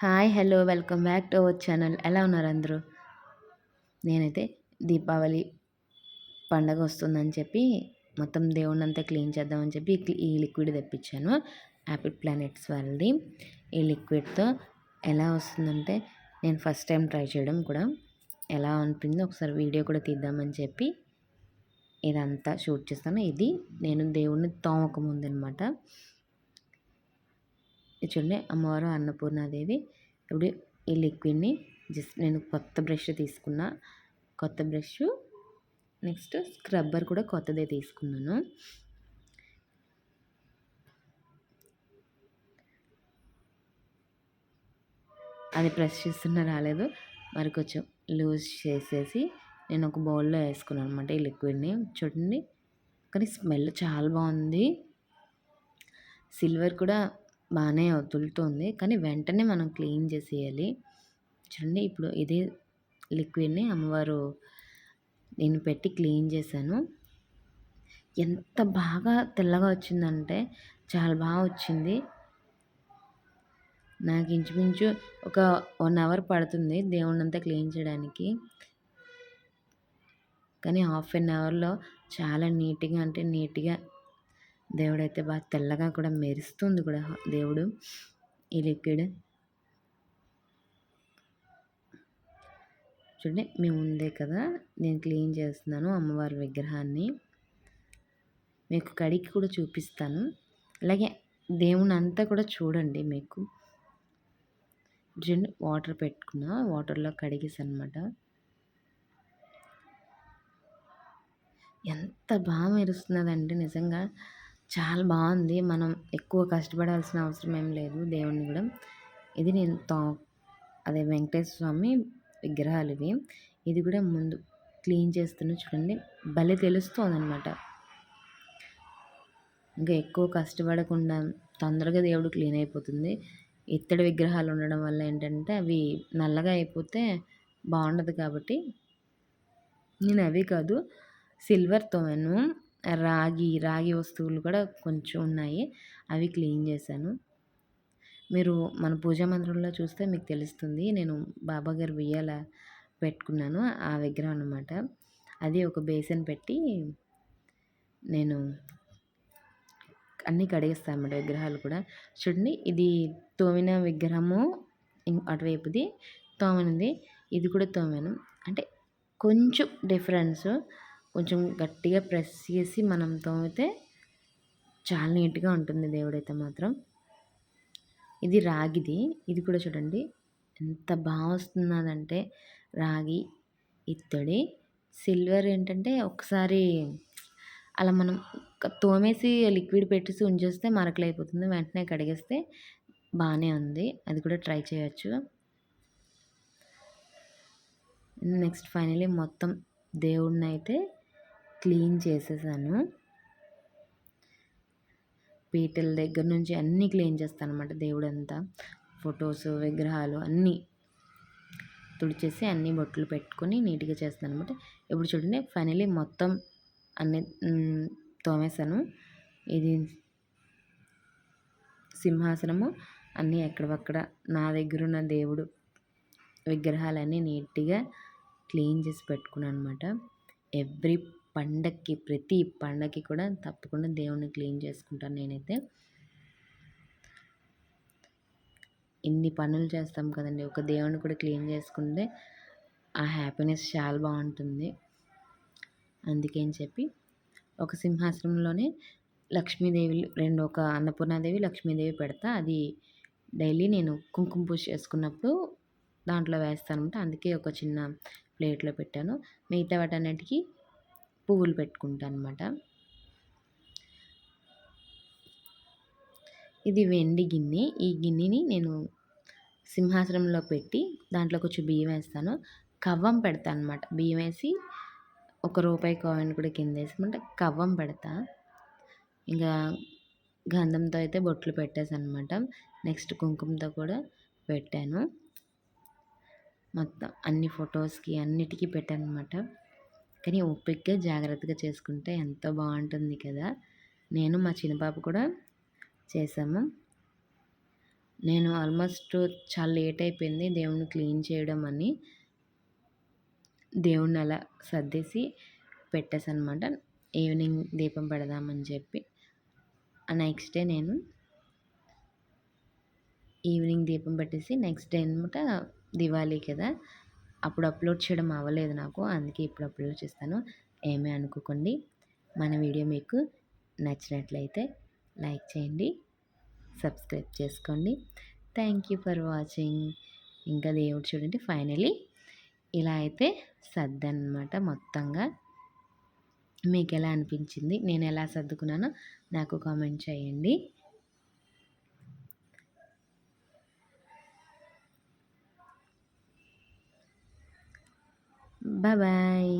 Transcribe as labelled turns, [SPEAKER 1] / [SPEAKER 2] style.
[SPEAKER 1] Hi! Hello! Welcome back to our channel. ఎలా ఉన్నారు అందరూ? నేనైతే దీపావళి పండగ వస్తుందని చెప్పి మొత్తం దేవుడినంతా క్లీన్ చేద్దామని చెప్పి ఈ లిక్విడ్ తెప్పించాను. యాపిల్ ప్లానెట్స్ వాళ్ళది. ఈ లిక్విడ్‌తో ఎలా వస్తుందంటే నేను ఫస్ట్ టైం ట్రై చేయడం కూడా. ఎలా ఉంటుందో ఒకసారి వీడియో కూడా తీద్దామని చెప్పి ఇదంతా షూట్ చేస్తాను. ఇది నేను దేవుడిని తోమకముందనమాట. ఇది చూడండి అమ్మవారు అన్నపూర్ణాదేవి. ఇప్పుడు ఈ లిక్విడ్‌ని జస్ట్ నేను కొత్త బ్రష్ తీసుకున్నా. కొత్త బ్రషు నెక్స్ట్ స్క్రబ్బర్ కూడా కొత్తదే తీసుకున్నాను. అది ప్రెస్ చేస్తున్నా రాలేదు. మరి కొంచెం లూజ్ చేసేసి నేను ఒక బౌల్‌లో వేసుకున్నాను అనమాట ఈ లిక్విడ్‌ని. చూడండి కానీ స్మెల్ చాలా బాగుంది. సిల్వర్ కూడా బాగానే వదులుతుంది కానీ వెంటనే మనం క్లీన్ చేసేయాలి. చూడండి ఇప్పుడు ఇదే లిక్విడ్‌ని అమ్మవారు నేను పెట్టి క్లీన్ చేశాను. ఎంత బాగా తెల్లగా వచ్చిందంటే చాలా బాగా వచ్చింది. నాకు ఇంచుమించు ఒక 1 అవర్ పడుతుంది దేవుడినంతా క్లీన్ చేయడానికి. కానీ హాఫ్ ఎన్ అవర్‌లో చాలా నీట్‌గా అంటే నీట్‌గా దేవుడైతే బాగా తెల్లగా కూడా మెరుస్తుంది కూడా దేవుడు ఈ లిక్విడ్. చూడండి మీ ముందే కదా నేను క్లీన్ చేస్తున్నాను అమ్మవారి విగ్రహాన్ని. మీకు కడిగి కూడా చూపిస్తాను. అలాగే దేవుని అంతా కూడా చూడండి మీకు. చూడండి వాటర్ పెట్టుకున్నా, వాటర్‌లో కడిగేసానమాట. ఎంత బాగా మెరుస్తున్నదంటే నిజంగా చాలా బాగుంది. మనం ఎక్కువ కష్టపడాల్సిన అవసరం ఏం లేదు దేవుడిని కూడా. ఇది నేను అదే వెంకటేశ్వర స్వామి విగ్రహాలు ఇవి. ఇది కూడా ముందు క్లీన్ చేస్తున్నా చూడండి భలే తెలుస్తోందనమాట. ఇంకా ఎక్కువ కష్టపడకుండా తొందరగా దేవుడు క్లీన్ అయిపోతుంది. ఇత్తడి విగ్రహాలు ఉండడం వల్ల ఏంటంటే అవి నల్లగా అయిపోతే బాగుండదు కాబట్టి నేను అవి కాదు సిల్వర్ తోమాను. రాగి వస్తువులు కూడా కొంచెం ఉన్నాయి. అవి క్లీన్ చేశాను. మీరు మన పూజా మందిరంలో చూస్తే మీకు తెలుస్తుంది. నేను బాబాగారు ఉయ్యాల పెట్టుకున్నాను. ఆ విగ్రహం అనమాట. అది ఒక బేసిన్ పెట్టి నేను అన్నీ కడిగేస్తాను అన్నమాట విగ్రహాలు కూడా. చూడండి ఇది తోమిన విగ్రహము అటువైపుది తోమనిది. ఇది కూడా తోమాను. అంటే కొంచెం డిఫరెన్స్. కొంచెం గట్టిగా ప్రెస్ చేసి మనం తోమితే చాలా నీట్గా ఉంటుంది దేవుడైతే మాత్రం. ఇది రాగిది. ఇది కూడా చూడండి ఎంత బాగా వస్తున్నదంటే రాగి, ఇత్తడి, సిల్వర్ ఏంటంటే ఒకసారి అలా మనం తోమేసి లిక్విడ్ పెట్టేసి ఉంచేస్తే మరకలు అయిపోతుంది. వెంటనే కడిగేస్తే బాగానే ఉంది. అది కూడా ట్రై చేయొచ్చు. నెక్స్ట్ ఫైనలీ మొత్తం దేవుడిని అయితే క్లీన్ చేసేసాను. పీటల దగ్గర నుంచి అన్నీ క్లీన్ చేస్తాను అనమాట. దేవుడంతా ఫొటోస్ విగ్రహాలు అన్నీ తుడిచేసి అన్నీ బొట్లు పెట్టుకొని నీట్గా చేస్తాను అనమాట. ఇప్పుడు చూడండి ఫైనలీ మొత్తం అన్నీ తోమేశాను. ఇది సింహాసనము అన్నీ ఎక్కడవక్కడ నా దగ్గర ఉన్న దేవుడు విగ్రహాలన్నీ నీట్గా క్లీన్ చేసి పెట్టుకున్నాను అనమాట. ఎవ్రీ పండక్కి ప్రతి పండగకి కూడా తప్పకుండా దేవుణ్ణి క్లీన్ చేసుకుంటాను నేనైతే. ఇన్ని పనులు చేస్తాం కదండి, ఒక దేవుని కూడా క్లీన్ చేసుకుంటే ఆ హ్యాపీనెస్ చాలా బాగుంటుంది. అందుకని చెప్పి ఒక సింహాసనంలోనే లక్ష్మీదేవి ఒక అన్నపూర్ణాదేవి లక్ష్మీదేవి పెడతా. అది డైలీ నేను కుంకుమ పూజ చేసుకున్నప్పుడు దాంట్లో వేస్తానమాట. అందుకే ఒక చిన్న ప్లేట్లో పెట్టాను. మిగతా వాటన్నిటికీ పువ్వులు పెట్టుకుంటాను అనమాట. ఇది వెండి గిన్నె. ఈ గిన్నెని నేను సింహాసనంలో పెట్టి దాంట్లో కొంచెం బియ్యం వేస్తాను. కవ్వం పెడతాను అనమాట. బియ్యం వేసి ₹1 కాయిన్ కూడా కింద వేసి అంటే కవ్వం పెడతా. ఇంకా గంధంతో అయితే బొట్లు పెట్టేసాను అనమాట. నెక్స్ట్ కుంకుమతో కూడా పెట్టాను. మొత్తం అన్ని ఫొటోస్కి అన్నిటికీ పెట్టాను అనమాట. కానీ ఓపికగా జాగ్రత్తగా చేసుకుంటే ఎంతో బాగుంటుంది కదా. నేను మా చిన్న పాప కూడా చేసాము. నేను ఆల్మోస్ట్ చాలా లేట్ అయిపోయింది దేవుడిని క్లీన్ చేయడం అని. దేవుడిని అలా సర్దేసి పెట్టేసానమాట. ఈవినింగ్ దీపం పెడదామని చెప్పి. నెక్స్ట్ డే నేను ఈవినింగ్ దీపం పెట్టేసి నెక్స్ట్ డే అనమాట దివాళీ కదా! అప్పుడు అప్లోడ్ చేయడం అవ్వలేదు నాకు. అందుకే ఇప్పుడు అప్లోడ్ చేస్తాను. ఏమీ అనుకోకండి. మన వీడియో మీకు నచ్చినట్లయితే లైక్ చేయండి. సబ్స్క్రైబ్ చేసుకోండి. Thank you for watching. ఇంకా దేవుడు చూడండి ఫైనలీ ఇలా అయితే సర్దనమాట మొత్తంగా. మీకు ఎలా అనిపించింది? నేను ఎలా సర్దుకున్నానో నాకు కామెంట్ చేయండి. Bye bye.